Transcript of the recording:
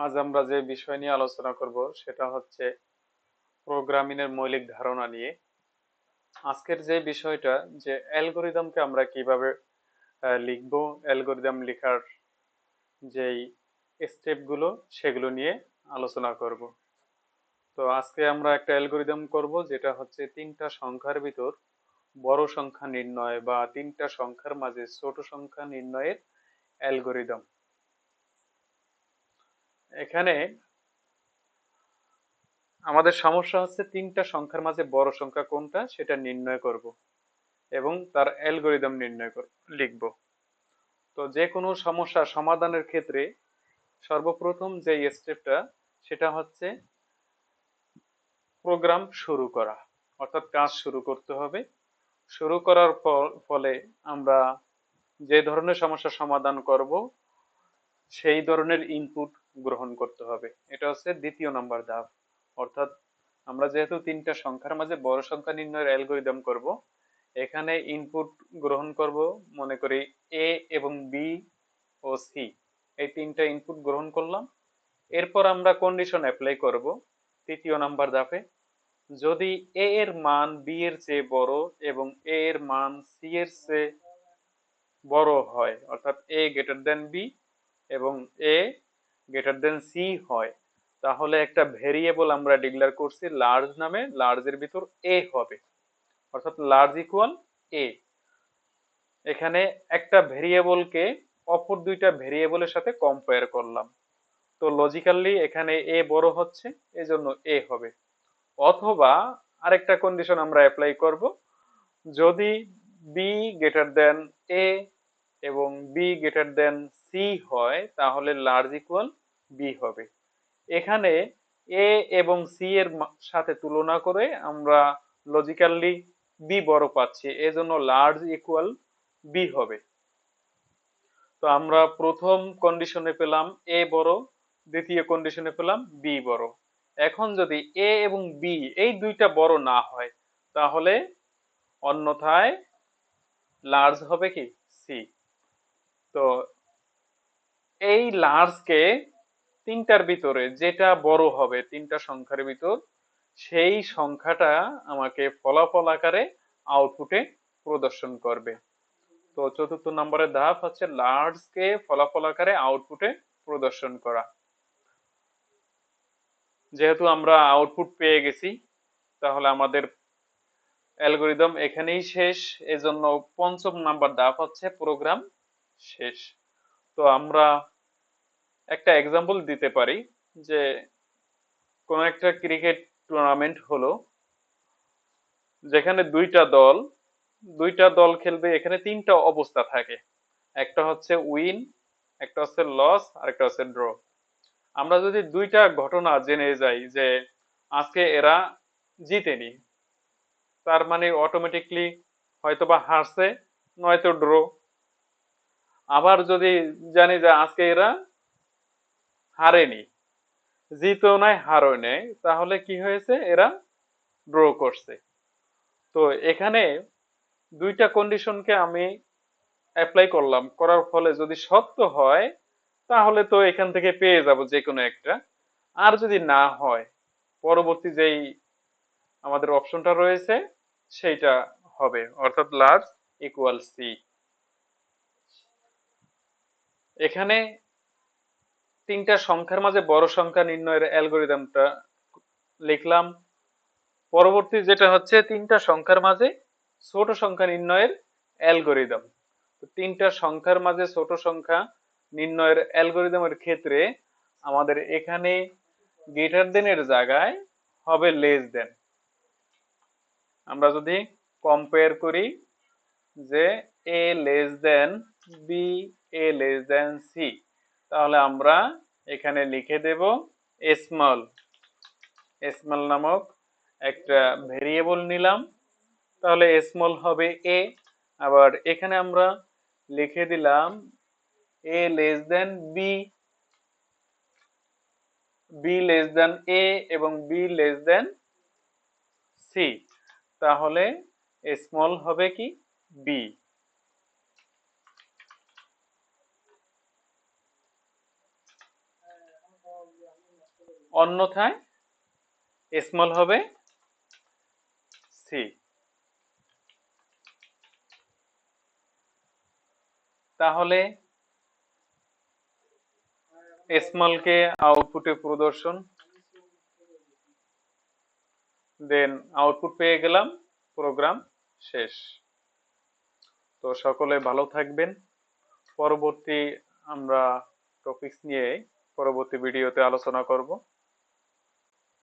আজ আমরা যে বিষয় নিয়ে আলোচনা করব সেটা হচ্ছে প্রোগ্রামিং এর মৌলিক ধারণা নিয়ে। আজকের যে বিষয়টা, যে অ্যালগরিদমকে আমরা কিভাবে লিখবো, অ্যালগরিদম লেখার যেই স্টেপ গুলো সেগুলো নিয়ে আলোচনা করব। তো আজকে আমরা একটা অ্যালগরিদম করব যেটা হচ্ছে তিনটা সংখ্যার ভিতর বড় সংখ্যা নির্ণয় বা তিনটা সংখ্যার মাঝে ছোট সংখ্যা নির্ণয়ের অ্যালগরিদম। এখানে আমাদের সমস্যা হচ্ছে তিনটা সংখ্যার মাঝে বড় সংখ্যা কোনটা সেটা নির্ণয় করব এবং তার অ্যালগরিদম নির্ণয় লিখব। তো যে কোনো সমস্যা সমাধানের ক্ষেত্রে সর্বপ্রথম যে স্টেপটা সেটা হচ্ছে প্রোগ্রাম শুরু করা, অর্থাৎ কাজ শুরু করতে হবে। শুরু করার ফলে আমরা যে ধরনের সমস্যা সমাধান করব সেই ধরনের ইনপুট গ্রহণ করতে হবে। এটা হচ্ছে দ্বিতীয় নাম্বার ধাপ। অর্থাৎ আমরা যেহেতু তিনটা সংখ্যার মাঝে বড় সংখ্যা নির্ণয়ের অ্যালগরিদম করব, এখানে ইনপুট গ্রহণ করব, মনে করি এ এবং বি ও সি, এই তিনটা ইনপুট গ্রহণ করলাম। এরপর আমরা কন্ডিশন অ্যাপ্লাই করব তৃতীয় নাম্বার ধাপে। যদি এ এর মান বি এর চেয়ে বড় এবং এ এর মান সি এর চেয়ে বড় হয়, অর্থাৎ এ গ্রেটার দেন বি এবং এ গ্রেটার দেন সি হয়, তাহলে একটা ভেরিয়েবল আমরা ডিক্লেয়ার করছি লার্জ নামে, লার্জের ভিতর এ হবে, অর্থাৎ লার্জ ইকুয়াল এ। এখানে একটা ভেরিয়েবলকে অপর দুইটা ভেরিয়েবলের সাথে কম্পেয়ার করলাম, তো লজিক্যালি এখানে এ বড় হচ্ছে, এজন্য এ হবে। অথবা আরেকটা কন্ডিশন আমরা অ্যাপ্লাই করব, যদি বি গ্রেটার দেন এ এবং বি গ্রেটার দেন সি হয়, তাহলে লার্জ ইকুয়াল বি হবে। এখানে এ এবং সি এর সাথে তুলনা করে আমরা লজিক্যালি বি বড় পাচ্ছি, এজন্য লার্জ ইকুয়াল বি হবে। তো আমরা প্রথম কন্ডিশনে পেলাম এ বড়, দ্বিতীয় কন্ডিশনে পেলাম বি বড়। এখন যদি এ এবং বি এই দুইটা বড় না হয়, তাহলে অন্যথায় লার্জ হবে কি সি। তো এই লার্জকে তিনটার ভিতরে যেটা বড় হবে, তিনটা সংখ্যার ভিতর, সেই সংখ্যাটা আমাকে ফলাফল আকারে আউটপুটে প্রদর্শন করবে। তো চতুর্থ নম্বরের ধাপ হচ্ছে লার্জকে ফলাফল আকারে আউটপুটে প্রদর্শন করা। যেহেতু আমরা আউটপুট পেয়ে গেছি, তাহলে আমাদের অ্যালগরিদম এখানেই শেষ। এজন্য পঞ্চম নাম্বার ধাপ হচ্ছে প্রোগ্রাম শেষ। তো আমরা একটা এক্সাম্পল দিতে পারি, যে কোন একটা ক্রিকেট টুর্নামেন্ট হলো, যেখানে দুইটা দল খেলবে। এখানে তিনটা অবস্থা থাকে, একটা হচ্ছে উইন, একটা হচ্ছে লস, আর একটা হচ্ছে ড্র। আমরা যদি দুইটা ঘটনা জেনে যাই যে আজকে এরা জিতেনি, তার মানে অটোমেটিকলি হয়তোবা হারছে, নয়তো ড্র। আবার যদি জানি যে আজকে এরা হারেনি, জিতেও নাই হারও নেই, তাহলে কি হয়েছে, এরা ড্র করছে। তো এখানে দুইটা কন্ডিশনকে আমি অ্যাপ্লাই করলাম, করার ফলে যদি সত্য হয় তাহলে তো এখান থেকে পেয়ে যাব যে কোনো একটা। আর যদি না হয়, পরবর্তী যেই আমাদের অপশনটা রয়েছে সেইটা হবে, অর্থাৎ লার্জ ইকুয়াল সি। এখানে তিনটা সংখ্যার মাঝে বড় সংখ্যা নির্ণয়ের অ্যালগরিদমটা লিখলাম। পরবর্তী যেটা হচ্ছে তিনটা সংখ্যার মাঝে ছোট সংখ্যা নির্ণয়ের অ্যালগরিদম। তিনটা সংখ্যার মাঝে ছোট সংখ্যা নির্ণয়ের অ্যালগরিদমের ক্ষেত্রে আমাদের এখানে গ্রেটার দেন এর জায়গায় হবে লেস দেন। আমরা যদি কম্পেয়ার করি যে এ লেস দেন বি, এ লেস দেন সি, তাহলে আমরা এখানে লিখে দেব স্মল। স্মল নামক একটা ভেরিয়েবল নিলাম, তাহলে স্মল হবে এ। আবার এখানে আমরা লিখে দিলাম A less than B, B less than A এবং বি লেস দেন সি, তাহলে স্মল হবে কি বি। অন্যথায় স্মল হবে সি। তাহলে স্মলকে আউটপুটে প্রদর্শন, দেন আউটপুট পেয়ে গেলাম, প্রোগ্রাম শেষ। তো সকলে ভালো থাকবেন। পরবর্তী আমরা টপিকস নিয়ে পরবর্তী ভিডিওতে আলোচনা করব।